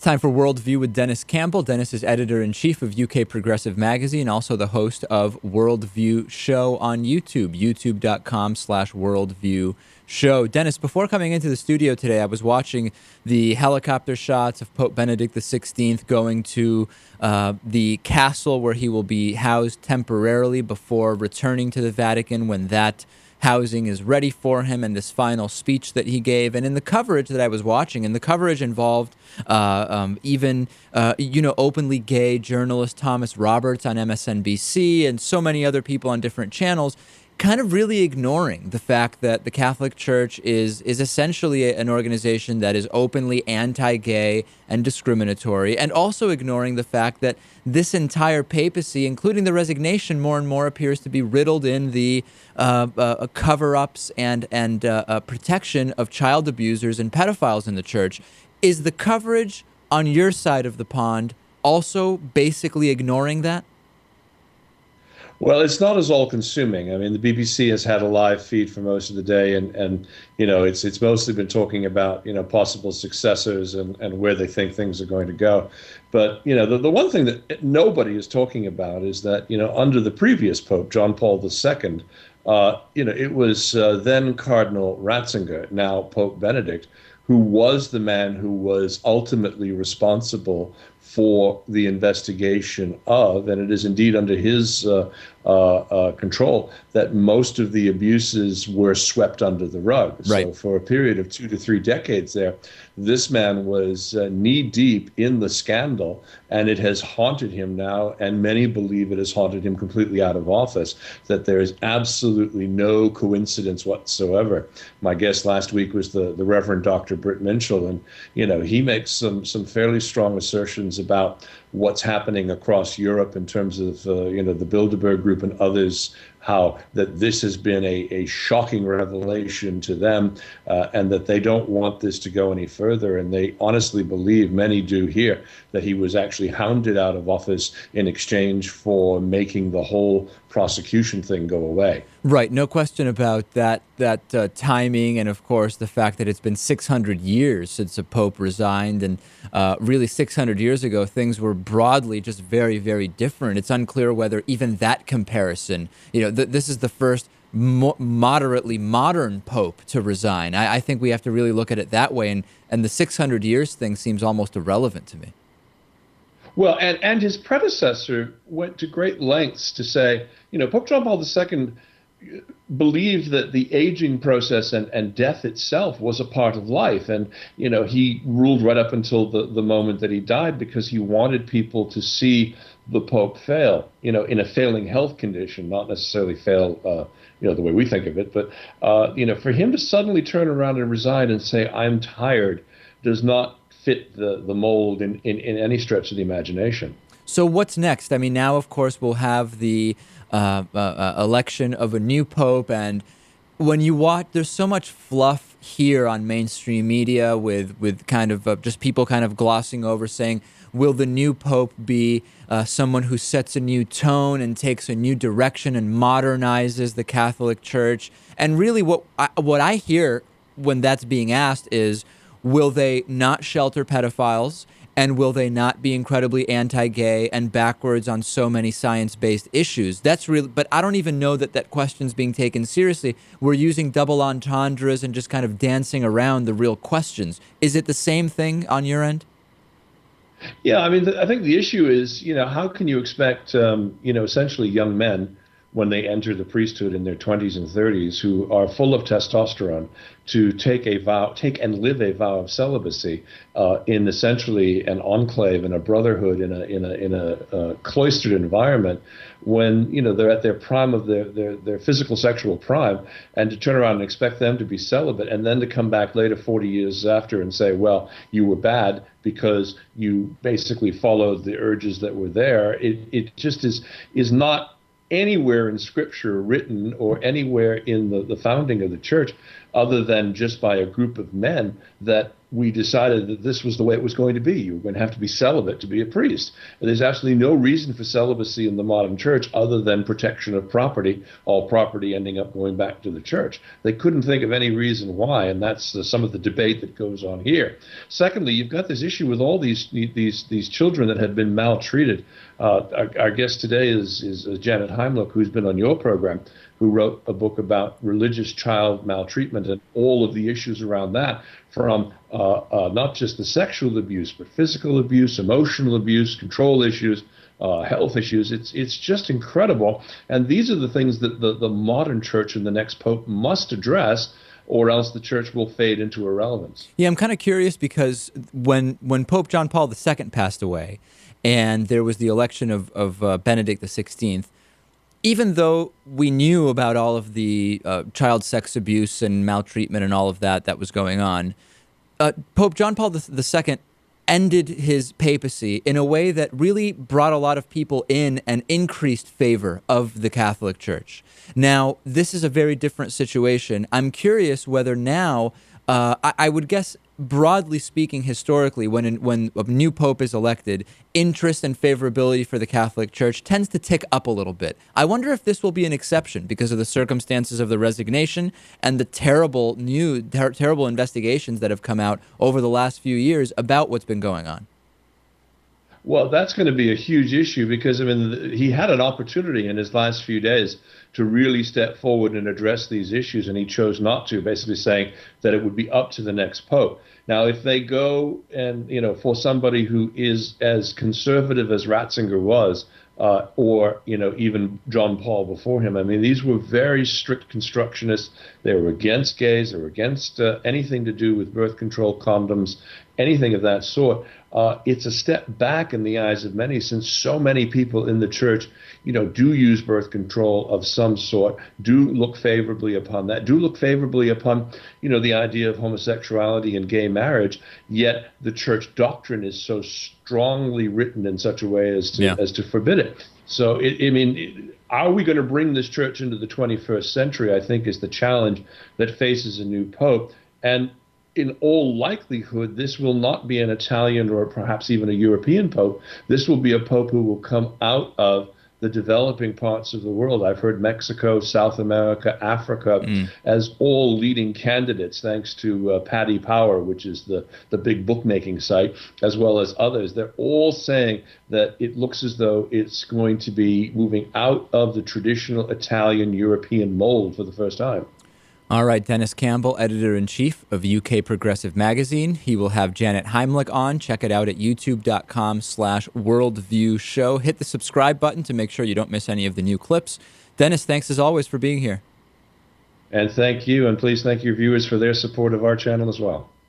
Time for Worldview with Denis Campbell. Denis is editor-in-chief of UK Progressive Magazine, also the host of Worldview Show on YouTube, youtube.com/Worldview Show. Denis, before coming into the studio today, I was watching the helicopter shots of Pope Benedict XVI going to the castle where he will be housed temporarily before returning to the Vatican when that housing is ready for him, and this final speech that he gave. And in the coverage that I was watching, and the coverage involved even openly gay journalist Thomas Roberts on MSNBC and so many other people on different channels, kind of really ignoring the fact that the Catholic Church is essentially an organization that is openly anti-gay and discriminatory, and also ignoring the fact that this entire papacy, including the resignation, more and more appears to be riddled in the cover-ups and protection of child abusers and pedophiles in the church. Is the coverage on your side of the pond also basically ignoring that? Well, it's not as all-consuming. I mean, the BBC has had a live feed for most of the day, and it's mostly been talking about possible successors and where they think things are going to go. But the one thing that nobody is talking about is that under the previous Pope, John Paul II, it was then Cardinal Ratzinger, now Pope Benedict, who was the man who was ultimately responsible for the investigation of, and it is indeed under his control, that most of the abuses were swept under the rug. Right. So for a period of 2 to 3 decades there, this man was knee-deep in the scandal, and it has haunted him now, and many believe it has haunted him completely out of office, that there is absolutely no coincidence whatsoever. My guest last week was the Reverend Dr. Britt Minchell, and he makes some fairly strong assertions about what's happening across Europe in terms of the Bilderberg Group and others, how that this has been a shocking revelation to them, and that they don't want this to go any further. And they honestly believe, many do here, that he was actually hounded out of office in exchange for making the whole prosecution thing go away. Right, no question about that timing, and of course the fact that it's been 600 years since a pope resigned, and really 600 years ago things were broadly just very, very different. It's unclear whether even that comparison, this is the first moderately modern pope to resign. I think we have to really look at it that way, and the 600 years thing seems almost irrelevant to me. Well, and his predecessor went to great lengths to say, Pope John Paul II believed that the aging process and death itself was a part of life. And, he ruled right up until the moment that he died, because he wanted people to see the Pope fail, in a failing health condition, not necessarily fail, the way we think of it. But, for him to suddenly turn around and resign and say, I'm tired, does not fit the mold in any stretch of the imagination. So what's next? I mean, now, of course, we'll have the election of a new pope. And when you watch, there's so much fluff here on mainstream media with kind of just people kind of glossing over, saying, will the new pope be someone who sets a new tone and takes a new direction and modernizes the Catholic Church? And really what I hear when that's being asked is, will they not shelter pedophiles, and will they not be incredibly anti-gay and backwards on so many science-based issues? That's real, but I don't even know that question's being taken seriously. We're using double entendres and just kind of dancing around the real questions. Is it the same thing on your end? Yeah, I mean, I think the issue is, how can you expect, essentially young men, when they enter the priesthood in their 20s and 30s, who are full of testosterone, to take and live a vow of celibacy in essentially an enclave, in a brotherhood, in a cloistered environment, when they're at their prime of their physical sexual prime, and to turn around and expect them to be celibate, and then to come back later 40 years after and say, well, you were bad because you basically followed the urges that were there. It just is not anywhere in Scripture written, or anywhere in the founding of the church, other than just by a group of men that we decided that this was the way it was going to be. You were going to have to be celibate to be a priest. And there's absolutely no reason for celibacy in the modern church other than protection of property, all property ending up going back to the church. They couldn't think of any reason why, and that's some of the debate that goes on here. Secondly, you've got this issue with all these children that have been maltreated. Our guest today is Janet Heimlich, who's been on your program, who wrote a book about religious child maltreatment and all of the issues around that, from not just the sexual abuse, but physical abuse, emotional abuse, control issues, health issues. It's just incredible. And these are the things that the modern church and the next pope must address, or else the church will fade into irrelevance. Yeah, I'm kind of curious because when Pope John Paul II passed away and there was the election of Benedict XVI, even though we knew about all of the child sex abuse and maltreatment and all of that was going on, Pope John Paul II ended his papacy in a way that really brought a lot of people in and increased favor of the Catholic Church. Now, this is a very different situation. I'm curious whether now, I would guess, broadly speaking, historically, when a new pope is elected, interest and favorability for the Catholic Church tends to tick up a little bit. I wonder if this will be an exception because of the circumstances of the resignation and the terrible investigations that have come out over the last few years about what's been going on. Well, that's going to be a huge issue because, I mean, he had an opportunity in his last few days to really step forward and address these issues, and he chose not to, basically saying that it would be up to the next pope. Now, if they go and, for somebody who is as conservative as Ratzinger was, or, even John Paul before him, I mean, these were very strict constructionists. They were against gays. They were against anything to do with birth control, condoms, anything of that sort. It's a step back in the eyes of many, since so many people in the church, do use birth control of some sort, do look favorably upon that, do look favorably upon, the idea of homosexuality and gay marriage, yet the church doctrine is so strongly written in such a way as to forbid it. So, are we going to bring this church into the 21st century, I think, is the challenge that faces a new pope. And in all likelihood, this will not be an Italian or perhaps even a European pope. This will be a pope who will come out of the developing parts of the world. I've heard Mexico, South America, Africa as all leading candidates, thanks to Paddy Power, which is the big bookmaking site, as well as others. They're all saying that it looks as though it's going to be moving out of the traditional Italian European mold for the first time. All right, Denis Campbell, editor-in-chief of UK Progressive Magazine. He will have Janet Heimlich on. Check it out at youtube.com/worldview show. Hit the subscribe button to make sure you don't miss any of the new clips. Denis, thanks as always for being here. And thank you, and please thank your viewers for their support of our channel as well.